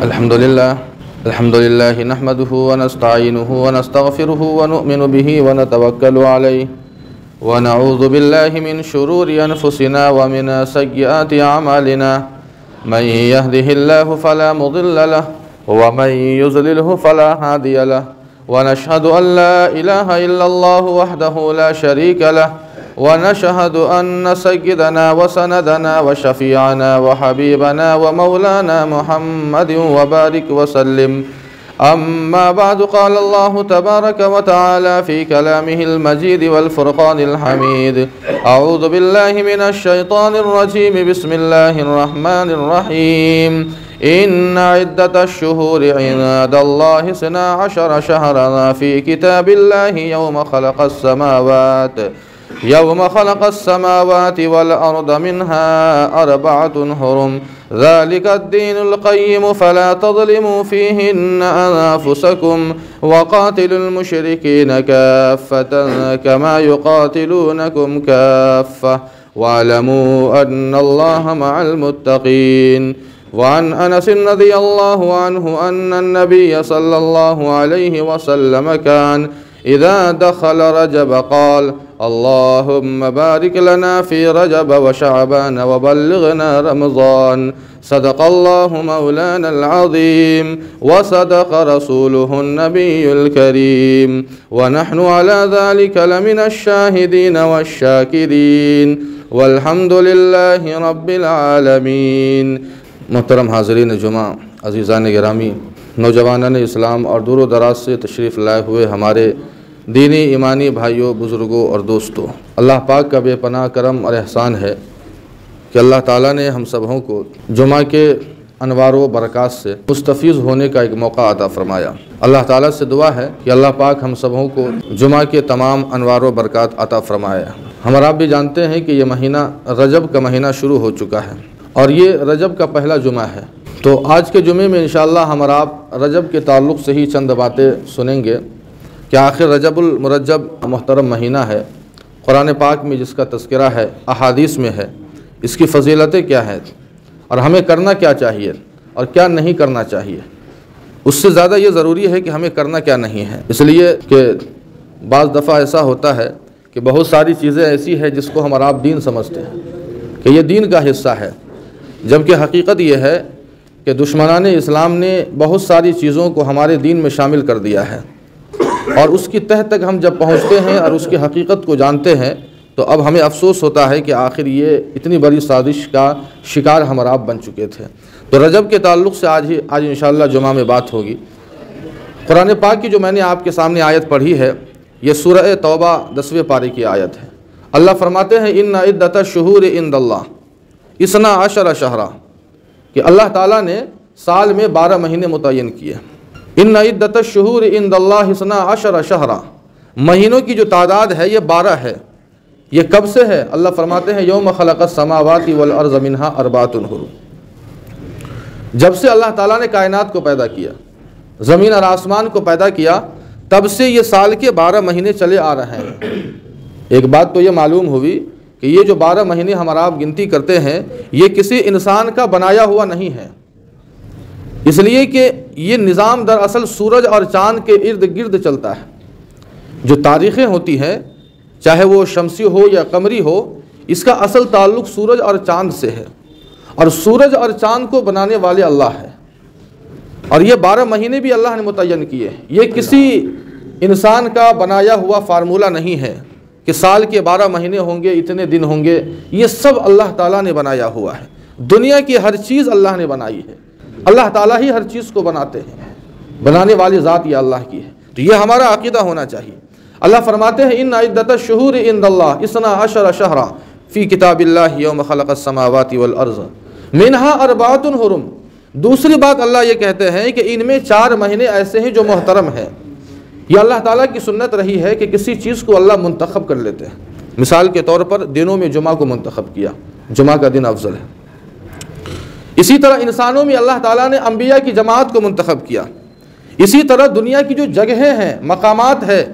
الحمد لله نحمده ونستعينه ونستغفره ونؤمن به ونتوكل عليه ونعوذ بالله من شرور أنفسنا ومن سيئات أعمالنا من يهده الله فلا مضل له ومن يضلله فلا هادي له ونشهد أن لا إله إلا الله وحده لا شريك له ونشهد أن سيدنا وسندنا وشفيعنا وحبيبنا ومولانا محمد وبارك وسلم. أما بعد، قال الله تبارك وتعالى في كلامه المجيد والفرقان الحميد: أعوذ بالله من الشيطان الرجيم، بسم الله الرحمن الرحيم. إن عدة الشهور عند الله 12 شهرا في كتاب الله يوم خلق السماوات والأرض منها 4 حرم، ذلك الدين القيم فلا تظلموا فيهن أنفسكم وقاتلوا المشركين كافة كما يقاتلونكم كافة واعلموا أن الله مع المتقين. وعن أنس رضي الله عنه أن النبي صلى الله عليه وسلم كان إذا دخل رجب قال: اللهم بارك لنا في رجب وشعبان وبلغنا رمضان. صدق الله مولانا العظيم وصدق رسوله النبي الكريم، ونحن على ذلك لمن الشاهدين والشاكرين، والحمد لله رب العالمین۔ محترم حاضرین جمعہ، عزیزان گرامی، نوجوانان اسلام اور دور و دراز سے تشریف لائے ہوئے ہمارے دینی ایمانی بھائیوں، بزرگوں اور دوستوں، اللہ پاک کا بے پناہ کرم اور احسان ہے کہ اللہ تعالیٰ نے ہم سبوں کو جمعہ کے انوار و برکات سے مستفیض ہونے کا ایک موقع عطا فرمایا۔ اللہ تعالیٰ سے دعا ہے کہ اللہ پاک ہم سبوں کو جمعہ کے تمام انوار و برکات عطا فرمایا۔ ہم اور آپ بھی جانتے ہیں کہ یہ مہینہ رجب کا مہینہ شروع ہو چکا ہے اور یہ رجب کا پہلا جمعہ ہے، تو آج کے جمعے میں انشاءاللہ ہم اور آپ رجب کے تعلق سے ہی چند باتیں سنیں گے کہ آخر رجب المرجب محترم مہینہ ہے، قرآن پاک میں جس کا تذکرہ ہے، احادیث میں ہے، اس کی فضیلتیں کیا ہیں اور ہمیں کرنا کیا چاہیے اور کیا نہیں کرنا چاہیے۔ اس سے زیادہ یہ ضروری ہے کہ ہمیں کرنا کیا نہیں ہے، اس لیے کہ بعض دفعہ ایسا ہوتا ہے کہ بہت ساری چیزیں ایسی ہیں جس کو ہم اور آپ دین سمجھتے ہیں کہ یہ دین کا حصہ ہے، جبکہ حقیقت یہ ہے کہ دشمنان اسلام نے بہت ساری چیزوں کو ہمارے دین میں شامل کر دیا ہے، اور اس کی تہ تک ہم جب پہنچتے ہیں اور اس کی حقیقت کو جانتے ہیں تو اب ہمیں افسوس ہوتا ہے کہ آخر یہ اتنی بڑی سازش کا شکار ہم اور آپ بن چکے تھے۔ تو رجب کے تعلق سے آج انشاءاللہ جمعہ میں بات ہوگی۔ قرآن پاک کی جو میں نے آپ کے سامنے آیت پڑھی ہے، یہ سورہ توبہ 10ویں پارے کی آیت ہے۔ اللہ فرماتے ہیں: ان عدۃ الشہور عند اللہ 12 شہرا، کہ اللہ تعالیٰ نے سال میں 12 مہینے متعین کیے۔ ان عدۃ الشہور عند اللہ 12 شہرا، مہینوں کی جو تعداد ہے یہ 12 ہے۔ یہ کب سے ہے؟ اللہ فرماتے ہیں: یوم خلق السماوات والارض منها 4 حرم، جب سے اللہ تعالیٰ نے کائنات کو پیدا کیا، زمین اور آسمان کو پیدا کیا، تب سے یہ سال کے 12 مہینے چلے آ رہے ہیں۔ ایک بات تو یہ معلوم ہوئی کہ یہ جو 12 مہینے ہمارا آپ گنتی کرتے ہیں، یہ کسی انسان کا بنایا ہوا نہیں ہے، اس لیے کہ یہ نظام دراصل سورج اور چاند کے ارد گرد چلتا ہے۔ جو تاریخیں ہوتی ہیں، چاہے وہ شمسی ہو یا قمری ہو، اس کا اصل تعلق سورج اور چاند سے ہے، اور سورج اور چاند کو بنانے والے اللہ ہے، اور یہ 12 مہینے بھی اللہ نے متعین کیے۔ یہ کسی انسان کا بنایا ہوا فارمولہ نہیں ہے کہ سال کے 12 مہینے ہوں گے، اتنے دن ہوں گے، یہ سب اللہ تعالیٰ نے بنایا ہوا ہے۔ دنیا کی ہر چیز اللہ نے بنائی ہے، اللہ تعالیٰ ہی ہر چیز کو بناتے ہیں، بنانے والی ذات یہ اللہ کی ہے، تو یہ ہمارا عقیدہ ہونا چاہیے۔ اللہ فرماتے ہیں: ان عدۃ الشہور عند اللہ 12 شہرا فی کتاب اللہ یوم خلق السماوات والارض منها 4 حرم۔ دوسری بات اللہ یہ کہتے ہیں کہ ان میں 4 مہینے ایسے ہیں جو محترم ہیں۔ یہ اللہ تعالیٰ کی سنت رہی ہے کہ کسی چیز کو اللہ منتخب کر لیتے ہیں۔ مثال کے طور پر دنوں میں جمعہ کو منتخب کیا، جمعہ کا دن افضل ہے۔ اسی طرح انسانوں میں اللہ تعالیٰ نے انبیاء کی جماعت کو منتخب کیا۔ اسی طرح دنیا کی جو جگہیں ہیں، مقامات ہیں،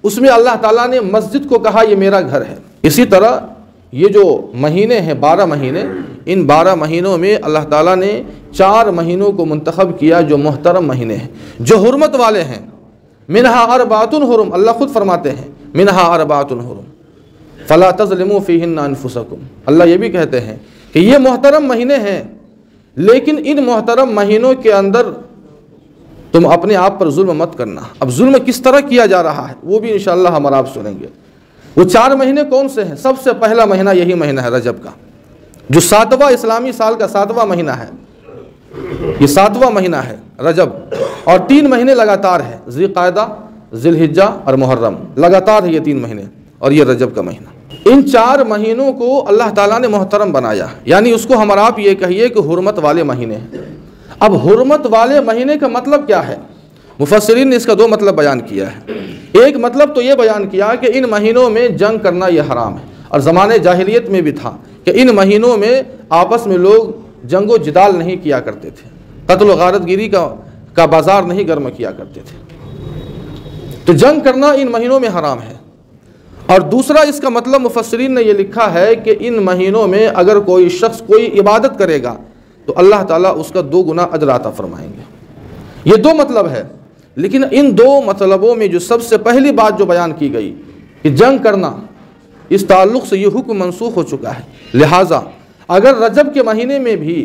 اس میں اللہ تعالیٰ نے مسجد کو کہا یہ میرا گھر ہے۔ اسی طرح یہ جو مہینے ہیں 12 مہینے، ان 12 مہینوں میں اللہ تعالیٰ نے 4 مہینوں کو منتخب کیا جو محترم مہینے ہیں، جو حرمت والے ہیں۔ منہا اربعۃ حرم، اللہ خود فرماتے ہیں منہا اربعۃ حرم فلا تظلموا فیہن انفسکم۔ اللہ یہ بھی کہتے ہیں کہ یہ محترم مہینے ہیں، لیکن ان محترم مہینوں کے اندر تم اپنے آپ پر ظلم مت کرنا۔ اب ظلم کس طرح کیا جا رہا ہے وہ بھی انشاءاللہ ہم اور آپ سنیں گے۔ وہ 4 مہینے کون سے ہیں؟ سب سے پہلا مہینہ یہی مہینہ ہے رجب کا، جو 7واں اسلامی سال کا 7واں مہینہ ہے۔ یہ 7واں مہینہ ہے رجب، اور 3 مہینے لگاتار ہے، ذی قعدہ، ذی الحجہ اور محرم، لگاتار ہے یہ 3 مہینے، اور یہ رجب کا مہینہ۔ ان 4 مہینوں کو اللہ تعالیٰ نے محترم بنایا، یعنی اس کو ہم اور آپ یہ کہیے کہ حرمت والے مہینے ہیں۔ اب حرمت والے مہینے کا مطلب کیا ہے؟ مفسرین نے اس کا 2 مطلب بیان کیا ہے۔ ایک مطلب تو یہ بیان کیا کہ ان مہینوں میں جنگ کرنا یہ حرام ہے، اور زمانے جاہلیت میں بھی تھا کہ ان مہینوں میں آپس میں لوگ جنگ و جدال نہیں کیا کرتے تھے، قتل و غارت گیری کا بازار نہیں گرم کیا کرتے تھے، تو جنگ کرنا ان مہینوں میں حرام ہے۔ اور دوسرا اس کا مطلب مفسرین نے یہ لکھا ہے کہ ان مہینوں میں اگر کوئی شخص کوئی عبادت کرے گا تو اللہ تعالیٰ اس کا 2 گنا اجر عطا فرمائیں گے۔ یہ 2 مطلب ہے، لیکن ان 2 مطلبوں میں جو سب سے پہلی بات جو بیان کی گئی کہ جنگ کرنا، اس تعلق سے یہ حکم منسوخ ہو چکا ہے۔ لہٰذا اگر رجب کے مہینے میں بھی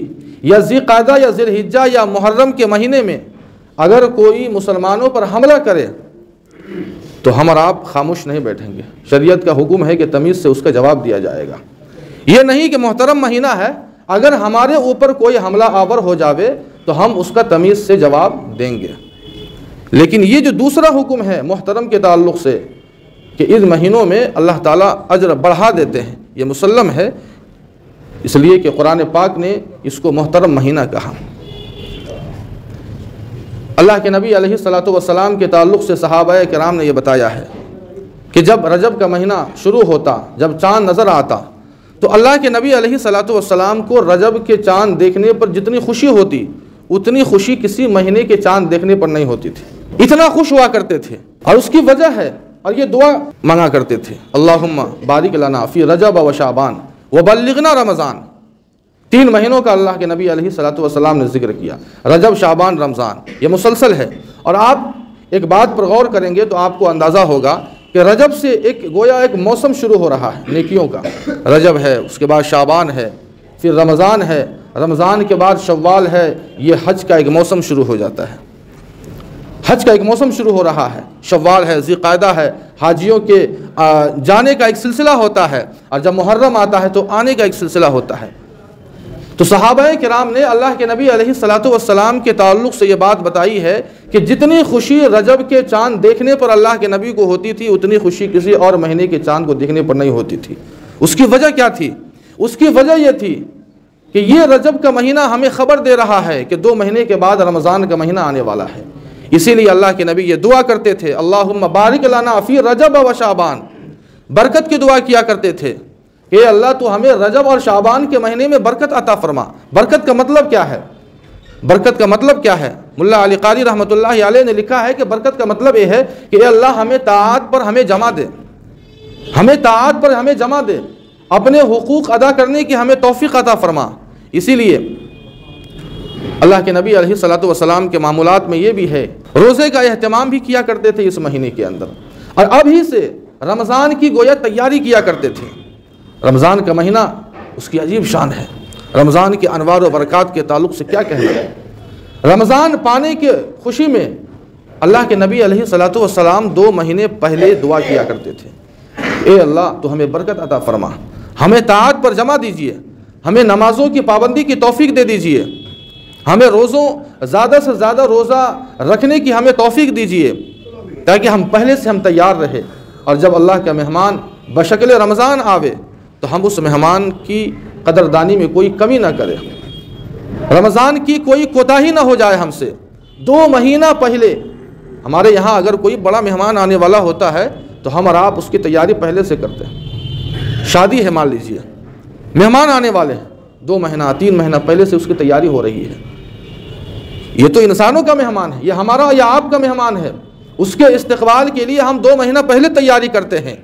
یا ذی قعدہ یا ذی الحجہ یا محرم کے مہینے میں اگر کوئی مسلمانوں پر حملہ کرے تو ہم اور آپ خاموش نہیں بیٹھیں گے۔ شریعت کا حکم ہے کہ تمیز سے اس کا جواب دیا جائے گا۔ یہ نہیں کہ محترم مہینہ ہے، اگر ہمارے اوپر کوئی حملہ آور ہو جاوے تو ہم اس کا تمیز سے جواب دیں گے۔ لیکن یہ جو دوسرا حکم ہے محترم کے تعلق سے کہ ان مہینوں میں اللہ تعالیٰ اجر بڑھا دیتے ہیں، یہ مسلم ہے، اس لیے کہ قرآن پاک نے اس کو محترم مہینہ کہا۔ اللہ کے نبی علیہ الصلاۃ والسلام کے تعلق سے صحابہ کرام نے یہ بتایا ہے کہ جب رجب کا مہینہ شروع ہوتا، جب چاند نظر آتا تو اللہ کے نبی علیہ الصلاۃ والسلام کو رجب کے چاند دیکھنے پر جتنی خوشی ہوتی اتنی خوشی کسی مہینے کے چاند دیکھنے پر نہیں ہوتی تھی، اتنا خوش ہوا کرتے تھے۔ اور اس کی وجہ ہے، اور یہ دعا مانگا کرتے تھے، اللہم بارک لنا فی رجب و شعبان وبلغنا رمضان۔ 3 مہینوں کا اللہ کے نبی علیہ الصلاۃ والسلام نے ذکر کیا، رجب، شعبان، رمضان، یہ مسلسل ہے۔ اور آپ ایک بات پر غور کریں گے تو آپ کو اندازہ ہوگا کہ رجب سے گویا ایک موسم شروع ہو رہا ہے نیکیوں کا۔ رجب ہے، اس کے بعد شعبان ہے، پھر رمضان ہے، رمضان کے بعد شوال ہے، یہ حج کا ایک موسم شروع ہو جاتا ہے، حج کا ایک موسم شروع ہو رہا ہے۔ شوال ہے، ذی قعدہ ہے، حاجیوں کے جانے کا ایک سلسلہ ہوتا ہے، اور جب محرم آتا ہے تو آنے کا ایک سلسلہ ہوتا ہے۔ تو صحابہ کرام نے اللہ کے نبی علیہ الصلاۃ والسلام کے تعلق سے یہ بات بتائی ہے کہ جتنی خوشی رجب کے چاند دیکھنے پر اللہ کے نبی کو ہوتی تھی اتنی خوشی کسی اور مہینے کے چاند کو دیکھنے پر نہیں ہوتی تھی۔ اس کی وجہ کیا تھی؟ اس کی وجہ یہ تھی کہ یہ رجب کا مہینہ ہمیں خبر دے رہا ہے کہ 2 مہینے کے بعد رمضان کا مہینہ آنے والا ہے۔ اسی لیے اللہ کے نبی یہ دعا کرتے تھے، اللہم بارک لنا فی رجب و شعبان، برکت کی دعا کیا کرتے تھے کہ اللہ تو ہمیں رجب اور شعبان کے مہینے میں برکت عطا فرما۔ برکت کا مطلب کیا ہے؟ برکت کا مطلب کیا ہے؟ ملا علی قاری رحمۃ اللہ علیہ نے لکھا ہے کہ برکت کا مطلب یہ ہے کہ اے اللہ ہمیں طاعت پر ہمیں جمع دے، ہمیں طاعت پر ہمیں جمع دے، اپنے حقوق ادا کرنے کی ہمیں توفیق عطا فرما۔ اسی لیے اللہ کے نبی علیہ الصلاۃ والسلام کے معمولات میں یہ بھی ہے، روزے کا اہتمام بھی کیا کرتے تھے اس مہینے کے اندر، اور اب ہی سے رمضان کی گویا تیاری کیا کرتے تھے۔ رمضان کا مہینہ اس کی عجیب شان ہے، رمضان کے انوار و برکات کے تعلق سے کیا کہنا ہے۔ رمضان پانے کے خوشی میں اللہ کے نبی علیہ الصلاۃ والسلام 2 مہینے پہلے دعا کیا کرتے تھے، اے اللہ تو ہمیں برکت عطا فرما، ہمیں طاعت پر جمع دیجئے، ہمیں نمازوں کی پابندی کی توفیق دے دیجئے، ہمیں روزوں زیادہ سے زیادہ روزہ رکھنے کی ہمیں توفیق دیجئے، تاکہ ہم پہلے سے ہم تیار رہے، اور جب اللہ کا مہمان بشکل رمضان آوے تو ہم اس مہمان کی قدردانی میں کوئی کمی نہ کریں، رمضان کی کوئی کوتاہی نہ ہو جائے ہم سے۔ 2 مہینہ پہلے ہمارے یہاں اگر کوئی بڑا مہمان آنے والا ہوتا ہے تو ہم اور آپ اس کی تیاری پہلے سے کرتے ہیں۔ شادی ہے مان لیجئے، مہمان آنے والے ہیں، 2 مہینہ 3 مہینہ پہلے سے اس کی تیاری ہو رہی ہے۔ یہ تو انسانوں کا مہمان ہے، یہ ہمارا یا آپ کا مہمان ہے، اس کے استقبال کے لیے ہم 2 مہینہ پہلے تیاری کرتے ہیں۔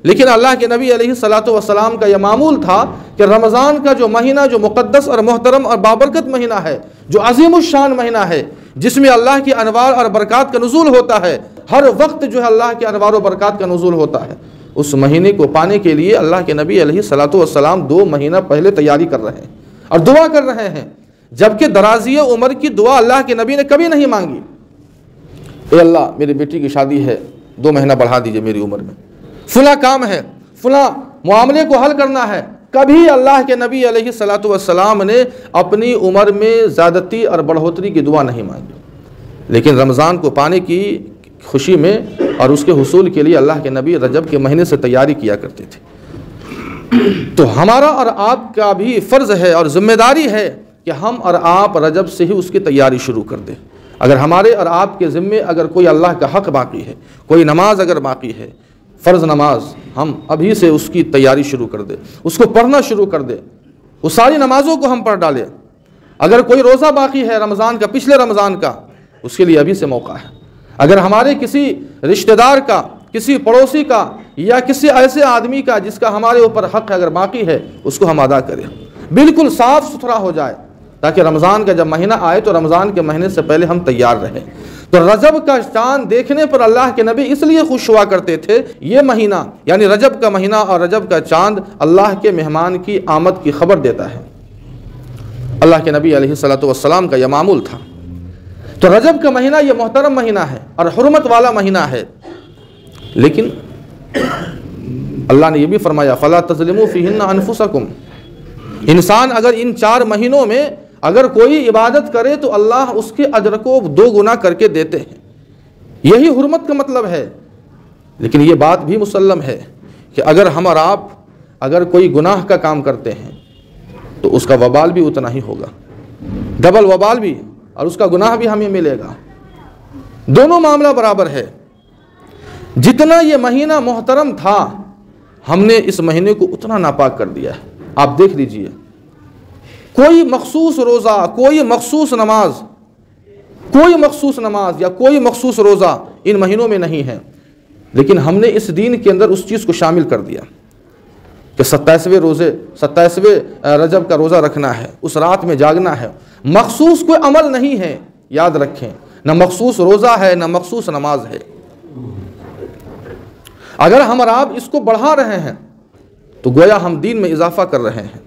لیکن اللہ کے نبی علیہ الصلوۃ والسلام کا یہ معمول تھا کہ رمضان کا جو مہینہ جو مقدس اور محترم اور بابرکت مہینہ ہے، جو عظیم الشان مہینہ ہے، جس میں اللہ کی انوار اور برکات کا نزول ہوتا ہے، ہر وقت جو ہے اللہ کے انوار و برکات کا نزول ہوتا ہے، اس مہینے کو پانے کے لیے اللہ کے نبی علیہ الصلوۃ والسلام 2 مہینہ پہلے تیاری کر رہے ہیں اور دعا کر رہے ہیں، جبکہ درازی عمر کی دعا اللہ کے نبی نے کبھی نہیں مانگی۔ اے اللہ میری بیٹی کی شادی ہے، 2 مہینہ بڑھا دیجئے میری عمر میں، فلاں کام ہے، فلاں معاملے کو حل کرنا ہے، کبھی اللہ کے نبی علیہ الصلوۃ والسلام نے اپنی عمر میں زیادتی اور بڑھوتری کی دعا نہیں مانگی۔ لیکن رمضان کو پانے کی خوشی میں اور اس کے حصول کے لیے اللہ کے نبی رجب کے مہینے سے تیاری کیا کرتے تھے۔ تو ہمارا اور آپ کا بھی فرض ہے اور ذمہ داری ہے کہ ہم اور آپ رجب سے ہی اس کی تیاری شروع کر دیں۔ اگر ہمارے اور آپ کے ذمے اگر کوئی اللہ کا حق باقی ہے، کوئی نماز اگر باقی ہے، فرض نماز، ہم ابھی سے اس کی تیاری شروع کر دیں، اس کو پڑھنا شروع کر دیں، اس ساری نمازوں کو ہم پڑھ ڈالیں۔ اگر کوئی روزہ باقی ہے رمضان کا، پچھلے رمضان کا، اس کے لیے ابھی سے موقع ہے۔ اگر ہمارے کسی رشتہ دار کا، کسی پڑوسی کا یا کسی ایسے آدمی کا جس کا ہمارے اوپر حق ہے اگر باقی ہے، اس کو ہم ادا کریں، بالکل صاف ستھرا ہو جائے، تاکہ رمضان کا جب مہینہ آئے تو رمضان کے مہینے سے پہلے ہم تیار رہیں۔ تو رجب کا چاند دیکھنے پر اللہ کے نبی اس لیے خوش ہوا کرتے تھے، یہ مہینہ یعنی رجب کا مہینہ اور رجب کا چاند اللہ کے مہمان کی آمد کی خبر دیتا ہے۔ اللہ کے نبی علیہ الصلوۃ والسلام کا یہ معمول تھا۔ تو رجب کا مہینہ یہ محترم مہینہ ہے اور حرمت والا مہینہ ہے، لیکن اللہ نے یہ بھی فرمایا فَلَا تَظْلِمُوا فِيهِنَّ أَنفُسَكُمْ، انسان اگر ان 4 مہینوں میں اگر کوئی عبادت کرے تو اللہ اس کے اجر کو 2 گنا کر کے دیتے ہیں، یہی حرمت کا مطلب ہے۔ لیکن یہ بات بھی مسلم ہے کہ اگر ہم اور آپ اگر کوئی گناہ کا کام کرتے ہیں تو اس کا وبال بھی اتنا ہی ہوگا، ڈبل وبال بھی، اور اس کا گناہ بھی ہمیں ملے گا، دونوں معاملہ برابر ہے۔ جتنا یہ مہینہ محترم تھا ہم نے اس مہینے کو اتنا ناپاک کر دیا ہے۔ آپ دیکھ لیجئے، کوئی مخصوص روزہ، کوئی مخصوص نماز یا کوئی مخصوص روزہ ان مہینوں میں نہیں ہے، لیکن ہم نے اس دین کے اندر اس چیز کو شامل کر دیا کہ 27ویں رجب کا روزہ رکھنا ہے، اس رات میں جاگنا ہے۔ مخصوص کوئی عمل نہیں ہے، یاد رکھیں، نہ مخصوص روزہ ہے نہ مخصوص نماز ہے۔ اگر ہم اور آپ اس کو بڑھا رہے ہیں تو گویا ہم دین میں اضافہ کر رہے ہیں۔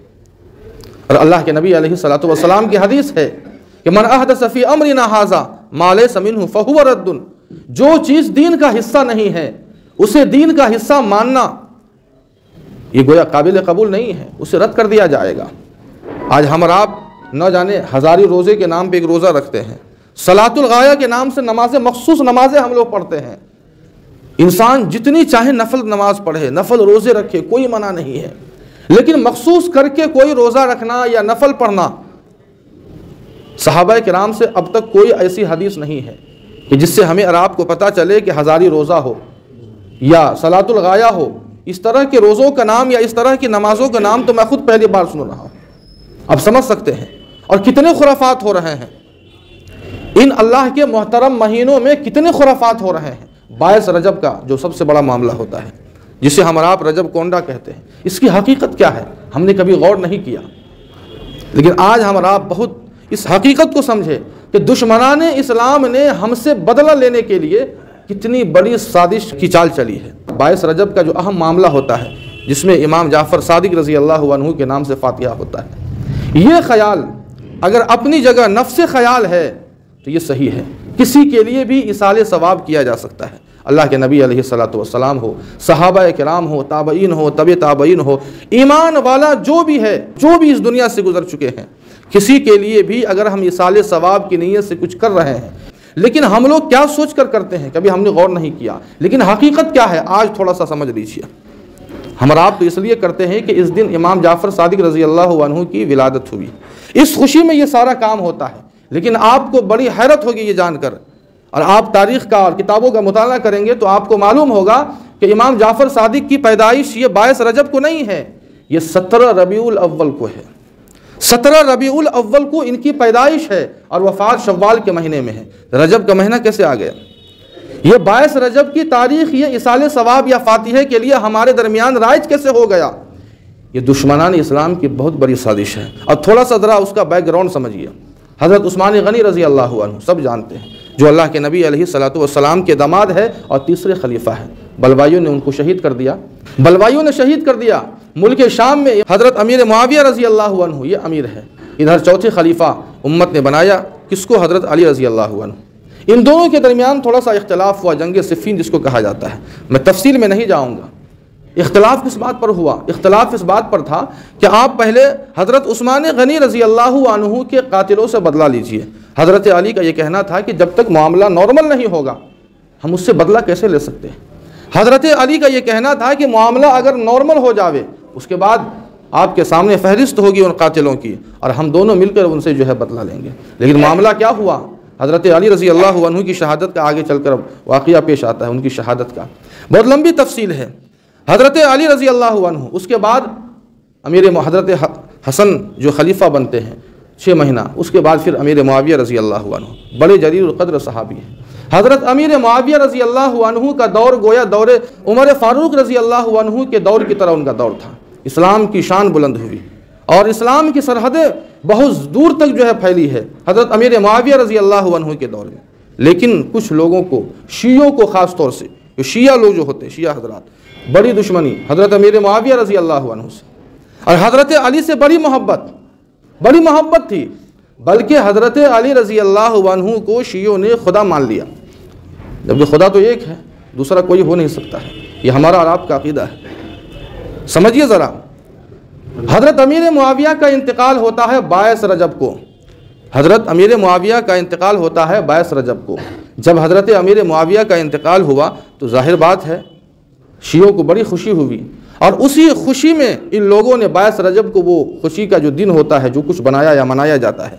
اور اللہ کے نبی علیہ الصلوۃ والسلام کی حدیث ہے کہ من احدث فی امرنا ھذا ما لیس منہ فہو رد، جو چیز دین کا حصہ نہیں ہے اسے دین کا حصہ ماننا یہ گویا قابل قبول نہیں ہے، اسے رد کر دیا جائے گا۔ آج ہم اور آپ نہ جانے ہزاری روزے کے نام پہ ایک روزہ رکھتے ہیں، صلاۃ الغایہ کے نام سے نمازیں، مخصوص نمازیں ہم لوگ پڑھتے ہیں۔ انسان جتنی چاہے نفل نماز پڑھے، نفل روزے رکھے، کوئی منع نہیں ہے، لیکن مخصوص کر کے کوئی روزہ رکھنا یا نفل پڑھنا، صحابہ کرام سے اب تک کوئی ایسی حدیث نہیں ہے کہ جس سے ہمیں اور آپ کو پتہ چلے کہ ہزاری روزہ ہو یا صلاۃ الغایہ ہو، اس طرح کے روزوں کا نام یا اس طرح کی نمازوں کا نام تو میں خود پہلی بار سن رہا ہوں۔ اب سمجھ سکتے ہیں اور کتنے خرافات ہو رہے ہیں ان اللہ کے محترم مہینوں میں، کتنے خرافات ہو رہے ہیں۔ 22 رجب کا جو سب سے بڑا معاملہ ہوتا ہے، جسے ہم اور آپ رجب کونڈا کہتے ہیں، اس کی حقیقت کیا ہے ہم نے کبھی غور نہیں کیا، لیکن آج ہم اور آپ بہت اس حقیقت کو سمجھے کہ دشمنان اسلام نے ہم سے بدلہ لینے کے لیے کتنی بڑی سازش کی چال چلی ہے۔ 22 رجب کا جو اہم معاملہ ہوتا ہے، جس میں امام جعفر صادق رضی اللہ عنہ کے نام سے فاتحہ ہوتا ہے، یہ خیال اگر اپنی جگہ نفس خیال ہے تو یہ صحیح ہے، کسی کے لیے بھی ایصال ثواب کیا جا سکتا ہے۔ اللہ کے نبی علیہ الصلوۃ والسلام ہو، صحابہ کرام ہو، تابعین ہو، تبع تابعین ہو، ایمان والا جو بھی ہے، جو بھی اس دنیا سے گزر چکے ہیں، کسی کے لیے بھی اگر ہم ایصال ثواب کی نیت سے کچھ کر رہے ہیں، لیکن ہم لوگ کیا سوچ کر کرتے ہیں کبھی ہم نے غور نہیں کیا، لیکن حقیقت کیا ہے آج تھوڑا سا سمجھ لیجیے۔ ہم اور آپ تو اس لیے کرتے ہیں کہ اس دن امام جعفر صادق رضی اللہ عنہ کی ولادت ہوئی، اس خوشی میں یہ سارا کام ہوتا ہے، لیکن آپ کو بڑی حیرت ہوگی یہ جان کر، اور آپ تاریخ کا اور کتابوں کا مطالعہ کریں گے تو آپ کو معلوم ہوگا کہ امام جعفر صادق کی پیدائش یہ 22 رجب کو نہیں ہے، یہ 17 ربیع الاول کو ہے۔ 17 ربیع الاول کو ان کی پیدائش ہے اور وفات شوال کے مہینے میں ہے۔ رجب کا مہینہ کیسے آ گیا؟ یہ 22 رجب کی تاریخ یہ اصال ثواب یا فاتحہ کے لیے ہمارے درمیان رائج کیسے ہو گیا؟ یہ دشمنان اسلام کی بہت بڑی سازش ہے. اور تھوڑا سا ذرا اس کا بیک گراؤنڈ سمجھیے. حضرت عثمان غنی رضی اللہ عنہ سب جانتے ہیں، جو اللہ کے نبی علیہ الصلوۃ والسلام کے داماد ہے اور تیسرے خلیفہ ہیں. بلوائیوں نے ان کو شہید کر دیا، بلوائیوں نے شہید کر دیا. ملک شام میں حضرت امیر معاویہ رضی اللہ عنہ یہ امیر ہے. ادھر چوتھے خلیفہ امت نے بنایا کس کو؟ حضرت علی رضی اللہ عنہ. ان دونوں کے درمیان تھوڑا سا اختلاف ہوا، جنگ صفین جس کو کہا جاتا ہے. میں تفصیل میں نہیں جاؤں گا. اختلاف کس بات پر ہوا؟ اختلاف اس بات پر تھا کہ آپ پہلے حضرت عثمان غنی رضی اللہ عنہ کے قاتلوں سے بدلہ لیجئے. حضرت علی کا یہ کہنا تھا کہ جب تک معاملہ نارمل نہیں ہوگا ہم اس سے بدلہ کیسے لے سکتے ہیں. حضرت علی کا یہ کہنا تھا کہ معاملہ اگر نارمل ہو جاوے اس کے بعد آپ کے سامنے فہرست ہوگی ان قاتلوں کی اور ہم دونوں مل کر ان سے جو ہے بدلہ لیں گے. لیکن معاملہ کیا ہوا؟ حضرت علی رضی اللہ عنہ کی شہادت کا آگے چل کر واقعہ پیش آتا ہے. ان کی شہادت کا بہت لمبی تفصیل ہے. حضرت علی رضی اللہ عنہ اس کے بعد امیر حضرت حسن جو خلیفہ بنتے ہیں 6 مہینہ، اس کے بعد پھر امیر معاویہ رضی اللہ عنہ، بڑے جلیل القدر صحابی ہیں. حضرت امیر معاویہ رضی اللہ عنہ کا دور گویا دور عمر فاروق رضی اللہ عنہ کے دور کی طرح ان کا دور تھا. اسلام کی شان بلند ہوئی اور اسلام کی سرحدیں بہت دور تک جو ہے پھیلی ہے حضرت امیر معاویہ رضی اللہ عنہ کے دور میں. لیکن کچھ لوگوں کو، شیعوں کو خاص طور سے، جو شیعہ لوگ جو ہوتے ہیں، شیعہ حضرات، بڑی دشمنی حضرت امیر معاویہ رضی اللہ عنہ سے اور حضرت علی سے بڑی محبت تھی. بلکہ حضرت علی رضی اللہ عنہ کو شیعوں نے خدا مان لیا، جبکہ خدا تو ایک ہے، دوسرا کوئی ہو نہیں سکتا ہے. یہ ہمارا اور آپ کا عقیدہ ہے. سمجھیے ذرا. حضرت امیر معاویہ کا انتقال ہوتا ہے 22 رجب کو. حضرت امیر معاویہ کا انتقال ہوتا ہے 22 رجب کو. جب حضرت امیر معاویہ کا انتقال ہوا تو ظاہر بات ہے شیعوں کو بڑی خوشی ہوئی اور اسی خوشی میں ان لوگوں نے 22 رجب کو، وہ خوشی کا جو دن ہوتا ہے، جو کچھ بنایا یا منایا جاتا ہے،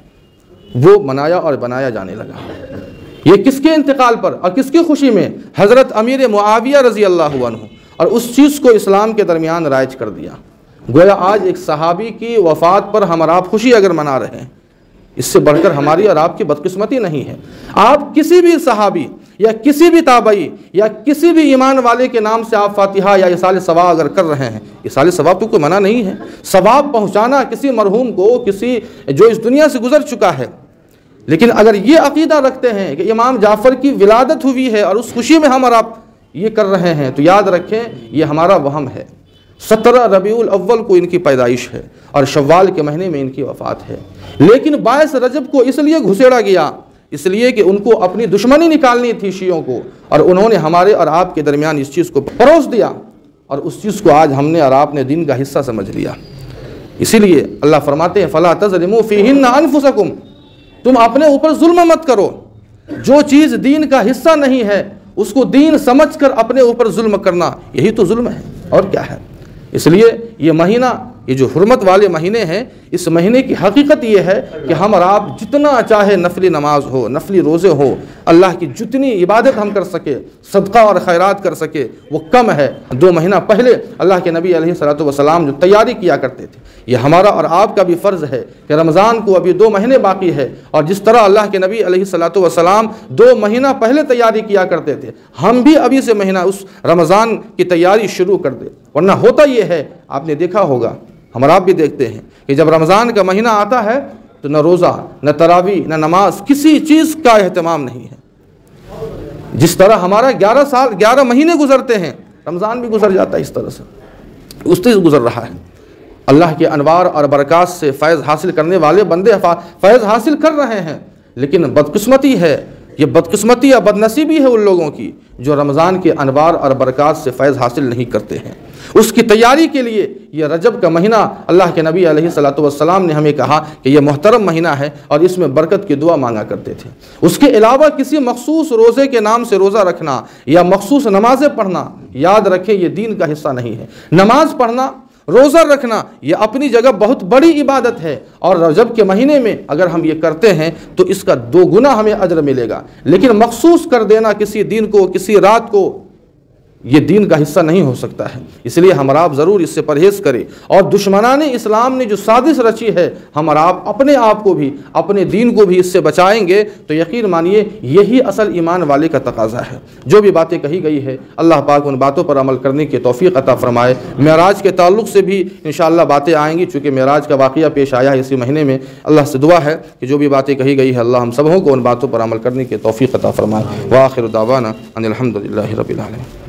وہ منایا اور بنایا جانے لگا. یہ کس کے انتقال پر اور کس کی خوشی میں؟ حضرت امیر معاویہ رضی اللہ عنہ. اور اس چیز کو اسلام کے درمیان رائج کر دیا. گویا آج ایک صحابی کی وفات پر ہم اور آپ خوشی اگر منا رہے ہیں، اس سے بڑھ کر ہماری اور آپ کی بدقسمتی نہیں ہے. آپ کسی بھی صحابی یا کسی بھی تابعی یا کسی بھی ایمان والے کے نام سے آپ فاتحہ یا اصال ثواب اگر کر رہے ہیں، اصال ثواب تو کوئی منع نہیں ہے. ثواب پہنچانا کسی مرحوم کو، کسی جو اس دنیا سے گزر چکا ہے. لیکن اگر یہ عقیدہ رکھتے ہیں کہ امام جعفر کی ولادت ہوئی ہے اور اس خوشی میں ہم اور آپ یہ کر رہے ہیں، تو یاد رکھیں یہ ہمارا وہم ہے. 17 ربیع الاول کو ان کی پیدائش ہے اور شوال کے مہینے میں ان کی وفات ہے. لیکن 22 رجب کو اس لیے گھسیڑا گیا، اس لیے کہ ان کو اپنی دشمنی نکالنی تھی شیعوں کو، اور انہوں نے ہمارے اور آپ کے درمیان اس چیز کو پروس دیا اور اس چیز کو آج ہم نے اور آپ نے دین کا حصہ سمجھ لیا. اسی لیے اللہ فرماتے ہیں فَلَا تَظْلِمُوا فِيهِنَّ أَنفُسَكُمْ، تم اپنے اوپر ظلم مت کرو. جو چیز دین کا حصہ نہیں ہے اس کو دین سمجھ کر اپنے اوپر ظلم کرنا، یہی تو ظلم ہے اور کیا ہے. اس لیے یہ مہینہ، یہ جو حرمت والے مہینے ہیں، اس مہینے کی حقیقت یہ ہے کہ ہم اور آپ جتنا چاہے نفلی نماز ہو، نفلی روزے ہو، اللہ کی جتنی عبادت ہم کر سکے، صدقہ اور خیرات کر سکے، وہ کم ہے. 2 مہینہ پہلے اللہ کے نبی علیہ الصلوۃ والسلام جو تیاری کیا کرتے تھے، یہ ہمارا اور آپ کا بھی فرض ہے کہ رمضان کو ابھی 2 مہینے باقی ہے، اور جس طرح اللہ کے نبی علیہ الصلوۃ والسلام 2 مہینہ پہلے تیاری کیا کرتے تھے، ہم بھی ابھی سے مہینہ اس رمضان کی تیاری شروع کر دیں. ورنہ ہوتا یہ ہے، آپ نے دیکھا ہوگا، ہم اور آپ بھی دیکھتے ہیں کہ جب رمضان کا مہینہ آتا ہے تو نہ روزہ، نہ تراویح، نہ نماز، کسی چیز کا اہتمام نہیں ہے. جس طرح ہمارا 11 مہینے گزرتے ہیں، رمضان بھی گزر جاتا ہے اس طرح سے، اس طرح گزر رہا ہے. اللہ کے انوار اور برکات سے فیض حاصل کرنے والے بندے فیض حاصل کر رہے ہیں. لیکن بدقسمتی ہے، یہ بدقسمتی یا بدنصیبی ہے ان لوگوں کی جو رمضان کے انوار اور برکات سے فیض حاصل نہیں کرتے ہیں. اس کی تیاری کے لیے یہ رجب کا مہینہ اللہ کے نبی علیہ الصلوۃ والسلام نے ہمیں کہا کہ یہ محترم مہینہ ہے اور اس میں برکت کی دعا مانگا کرتے تھے. اس کے علاوہ کسی مخصوص روزے کے نام سے روزہ رکھنا یا مخصوص نمازیں پڑھنا، یاد رکھیں یہ دین کا حصہ نہیں ہے. نماز پڑھنا، روزہ رکھنا یہ اپنی جگہ بہت بڑی عبادت ہے، اور رجب کے مہینے میں اگر ہم یہ کرتے ہیں تو اس کا 2 گنا ہمیں اجر ملے گا. لیکن مخصوص کر دینا کسی دن کو، کسی رات کو، یہ دین کا حصہ نہیں ہو سکتا ہے۔ اس لیے ہم اور آپ ضرور اس سے پرہیز کریں، اور دشمنان اسلام نے جو سازش رچی ہے، ہم اور آپ اپنے آپ کو بھی اپنے دین کو بھی اس سے بچائیں گے تو یقین مانیے یہی اصل ایمان والے کا تقاضا ہے۔ جو بھی باتیں کہی گئی ہے اللہ پاک ان باتوں پر عمل کرنے کی توفیق عطا فرمائے۔ معراج کے تعلق سے بھی انشاءاللہ باتیں آئیں گی، چونکہ معراج کا واقعہ پیش آیا ہے اسی مہینے میں۔ اللہ سے دعا ہے کہ جو بھی باتیں کہی گئی ہے اللہ ہم سبوں کو ان باتوں پر عمل کرنے کی توفیق عطا فرمائے۔ وآخر دعوانا ان الحمد للہ رب العالمین۔